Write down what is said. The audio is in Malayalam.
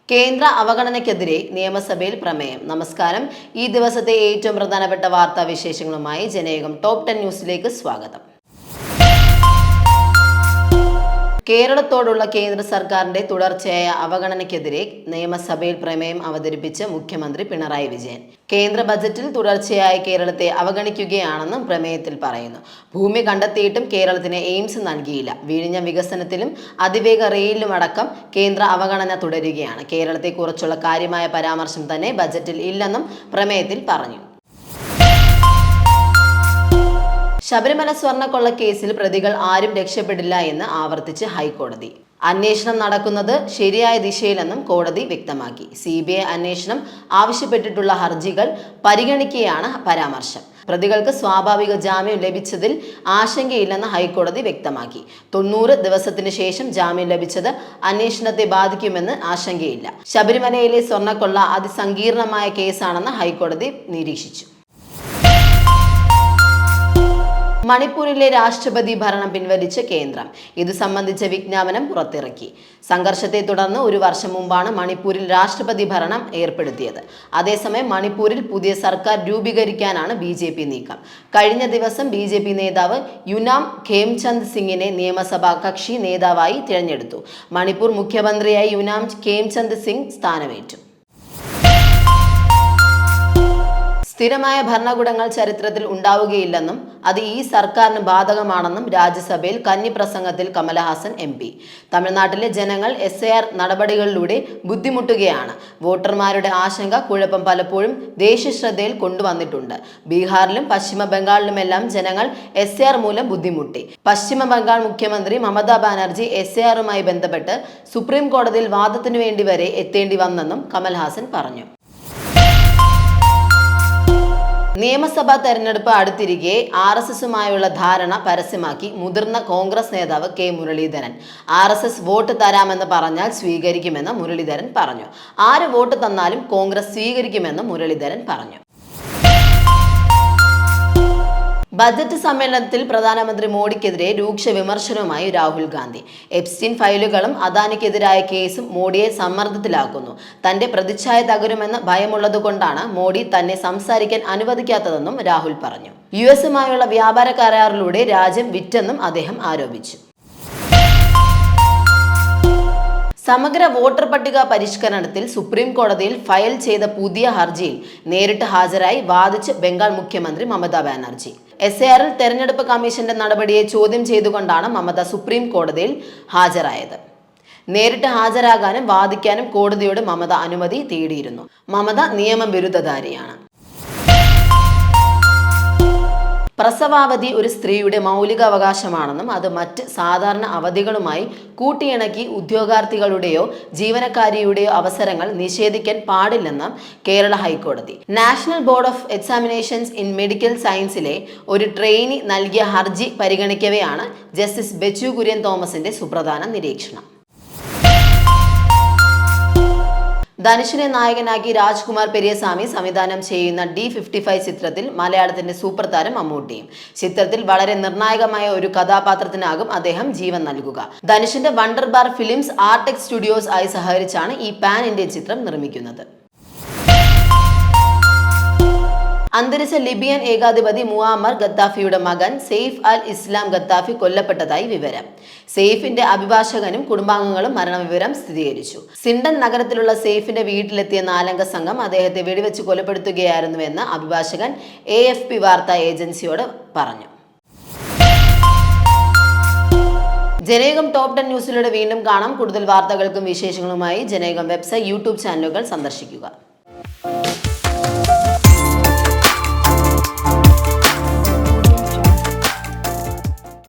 കേന്ദ്ര അവഗണനയ്ക്കെതിരെ നിയമസഭയിൽ പ്രമേയം. നമസ്കാരം. ഈ ദിവസത്തെ ഏറ്റവും പ്രധാനപ്പെട്ട വാർത്താ വിശേഷങ്ങളുമായി ജനയുഗം ടോപ്പ് 10 ന്യൂസിലേക്ക് സ്വാഗതം. കേരളത്തോടുള്ള കേന്ദ്ര സർക്കാരിന്റെ തുടർച്ചയായ അവഗണനയ്ക്കെതിരെ നിയമസഭയിൽ പ്രമേയം അവതരിപ്പിച്ച് മുഖ്യമന്ത്രി പിണറായി വിജയൻ. കേന്ദ്ര ബജറ്റിൽ തുടർച്ചയായി കേരളത്തെ അവഗണിക്കുകയാണെന്നും പ്രമേയത്തിൽ പറയുന്നു. ഭൂമി കണ്ടെത്തിയിട്ടും കേരളത്തിന് എയിംസ് നൽകിയില്ല. വിഴിഞ്ഞ വികസനത്തിലും അതിവേഗ റെയിലിലുമടക്കം കേന്ദ്ര അവഗണന തുടരുകയാണ്. കേരളത്തെക്കുറിച്ചുള്ള കാര്യമായ പരാമർശം തന്നെ ബജറ്റിൽ ഇല്ലെന്നും പ്രമേയത്തിൽ പറഞ്ഞു. ശബരിമല സ്വർണ്ണക്കൊള്ള കേസിൽ പ്രതികൾ ആരും രക്ഷപ്പെടില്ല എന്ന് ആവർത്തിച്ച് ഹൈക്കോടതി. അന്വേഷണം നടക്കുന്നത് ശരിയായ ദിശയിലെന്നും കോടതി വ്യക്തമാക്കി. CBI അന്വേഷണം ആവശ്യപ്പെട്ടിട്ടുള്ള ഹർജികൾ പരിഗണിക്കുകയാണ് പരാമർശം. പ്രതികൾക്ക് സ്വാഭാവിക ജാമ്യം ലഭിച്ചതിൽ ആശങ്കയില്ലെന്ന് ഹൈക്കോടതി വ്യക്തമാക്കി. 90 ദിവസത്തിന് ശേഷം ജാമ്യം ലഭിച്ചത് അന്വേഷണത്തെ ബാധിക്കുമെന്ന് ആശങ്കയില്ല. ശബരിമലയിലെ സ്വർണ്ണക്കൊള്ള അതിസങ്കീർണമായ കേസാണെന്ന് ഹൈക്കോടതി നിരീക്ഷിച്ചു. മണിപ്പൂരിലെ രാഷ്ട്രപതി ഭരണം പിൻവലിച്ച കേന്ദ്രം ഇത് സംബന്ധിച്ച വിജ്ഞാപനം പുറത്തിറക്കി. സംഘർഷത്തെ തുടർന്ന് 1 വർഷം മുമ്പാണ് മണിപ്പൂരിൽ രാഷ്ട്രപതി ഭരണം ഏർപ്പെടുത്തിയത്. അതേസമയം മണിപ്പൂരിൽ പുതിയ സർക്കാർ രൂപീകരിക്കാനാണ് BJP നീക്കം. കഴിഞ്ഞ ദിവസം BJP നേതാവ് യുനാം ഖേംചന്ദ് സിംഗിനെ നിയമസഭാ കക്ഷി നേതാവായി തിരഞ്ഞെടുത്തു. മണിപ്പൂർ മുഖ്യമന്ത്രിയായി യുനാം ഖേംചന്ദ് സിംഗ് സ്ഥാനമേറ്റു. സ്ഥിരമായ ഭരണകൂടങ്ങൾ ചരിത്രത്തിൽ ഉണ്ടാവുകയില്ലെന്നും അത് ഈ സർക്കാരിന് ബാധകമാണെന്നും രാജ്യസഭയിൽ കന്നി പ്രസംഗത്തിൽ കമലഹാസൻ MP. തമിഴ്നാട്ടിലെ ജനങ്ങൾ SIR നടപടികളിലൂടെ ബുദ്ധിമുട്ടുകയാണ്. വോട്ടർമാരുടെ ആശങ്ക കുഴപ്പം പലപ്പോഴും ദേശീയ ശ്രദ്ധയിൽ കൊണ്ടുവന്നിട്ടുണ്ട്. ബീഹാറിലും പശ്ചിമ ബംഗാളിലുമെല്ലാം ജനങ്ങൾ SIR മൂലം ബുദ്ധിമുട്ടി. പശ്ചിമ ബംഗാൾ മുഖ്യമന്ത്രി മമതാ ബാനർജി SIRുമായി ബന്ധപ്പെട്ട് സുപ്രീം കോടതിയിൽ വാദത്തിനു വേണ്ടി വരെ എത്തേണ്ടി വന്നെന്നും കമൽഹാസൻ പറഞ്ഞു. നിയമസഭാ തെരഞ്ഞെടുപ്പ് അടുത്തിരിക്കെ RSSുമായുള്ള ധാരണ പരസ്യമാക്കി മുതിർന്ന കോൺഗ്രസ് നേതാവ് K മുരളീധരൻ. RSS വോട്ട് തരാമെന്ന് പറഞ്ഞാൽ സ്വീകരിക്കുമെന്ന് മുരളീധരൻ പറഞ്ഞു. ആര് വോട്ട് തന്നാലും കോൺഗ്രസ് സ്വീകരിക്കുമെന്ന് മുരളീധരൻ പറഞ്ഞു. ബജറ്റ് സമ്മേളനത്തിൽ പ്രധാനമന്ത്രി മോഡിക്കെതിരെ രൂക്ഷ വിമർശനവുമായി രാഹുൽ ഗാന്ധി. എപ്സ്റ്റീൻ ഫയലുകളും അദാനിക്കെതിരായ കേസും മോഡിയെ സമ്മർദ്ദത്തിലാക്കുന്നു. തന്റെ പ്രതിച്ഛായ തകരുമെന്ന് ഭയമുള്ളതുകൊണ്ടാണ് മോഡി തന്നെ സംസാരിക്കാൻ അനുവദിക്കാത്തതെന്നും രാഹുൽ പറഞ്ഞു. US-ഉമായുള്ള വ്യാപാര കരാറിലൂടെ രാജ്യം വിറ്റെന്നും അദ്ദേഹം ആരോപിച്ചു. സമഗ്ര വോട്ടർ പട്ടിക പരിഷ്കരണത്തിൽ സുപ്രീം കോടതിയിൽ ഫയൽ ചെയ്ത പുതിയ ഹർജിയിൽ നേരിട്ട് ഹാജരായി വാദിച്ച് ബംഗാൾ മുഖ്യമന്ത്രി മമതാ ബാനർജി. SIRൽ തെരഞ്ഞെടുപ്പ് കമ്മീഷന്റെ നടപടിയെ ചോദ്യം ചെയ്തുകൊണ്ടാണ് മമത സുപ്രീം കോടതിയിൽ ഹാജരായത്. നേരിട്ട് ഹാജരാകാനും വാദിക്കാനും കോടതിയോട് മമത അനുമതി തേടിയിരുന്നു. മമത നിയമബിരുദധാരിയാണ്. പ്രസവാവധി ഒരു സ്ത്രീയുടെ മൗലികാവകാശമാണെന്നും അത് മറ്റ് സാധാരണ അവധികളുമായി കൂട്ടിയിണക്കി ഉദ്യോഗാർത്ഥികളുടെയോ ജീവനക്കാരിയുടെയോ അവസരങ്ങൾ നിഷേധിക്കാൻ പാടില്ലെന്നും കേരള ഹൈക്കോടതി. National board of examinations in medical സയൻസിലെ ഒരു ട്രെയിനി നൽകിയ ഹർജി പരിഗണിക്കവെയാണ് ജസ്റ്റിസ് ബെച്ചു കുര്യൻ തോമസിന്റെ സുപ്രധാന നിരീക്ഷണം. ധനുഷിനെ നായകനാക്കി രാജ്കുമാർ പെരിയസ്വാമി സംവിധാനം ചെയ്യുന്ന D55 ചിത്രത്തിൽ മലയാളത്തിന്റെ സൂപ്പർ താരം മമ്മൂട്ടിയും. ചിത്രത്തിൽ വളരെ നിർണായകമായ ഒരു കഥാപാത്രത്തിനാകും അദ്ദേഹം ജീവൻ നൽകുക. ധനുഷിന്റെ Wunderbar films Artek studios ആയി സഹകരിച്ചാണ് ഈ പാൻ ഇന്ത്യൻ ചിത്രം നിർമ്മിക്കുന്നത്. അന്തരിച്ച ലിബിയൻ ഏകാധിപതി മുഅമ്മർ ഗദ്ദാഫിയുടെ മകൻ സെയ്ഫ് അൽ ഇസ്ലാം ഗദ്ദാഫി കൊല്ലപ്പെട്ടതായി വിവരം. സെയ്ഫിന്റെ അഭിഭാഷകനും കുടുംബാംഗങ്ങളും മരണവിവരം സ്ഥിരീകരിച്ചു. സിൻഡൻ നഗരത്തിലുള്ള സെയ്ഫിന്റെ വീട്ടിലെത്തിയ 4-അംഗ സംഘം അദ്ദേഹത്തെ വെടിവെച്ച് കൊലപ്പെടുത്തുകയായിരുന്നുവെന്ന് അഭിഭാഷകൻ AFP വാർത്താ ഏജൻസിയോട് പറഞ്ഞു. ജനയുഗം ടോപ്പ് 10 ന്യൂസിലൂടെ വീണ്ടും കാണാം. കൂടുതൽ വാർത്തകൾക്കും വിശേഷങ്ങളുമായി ജനയുഗം വെബ്സൈറ്റ്, YouTube ചാനലുകൾ സന്ദർശിക്കുക.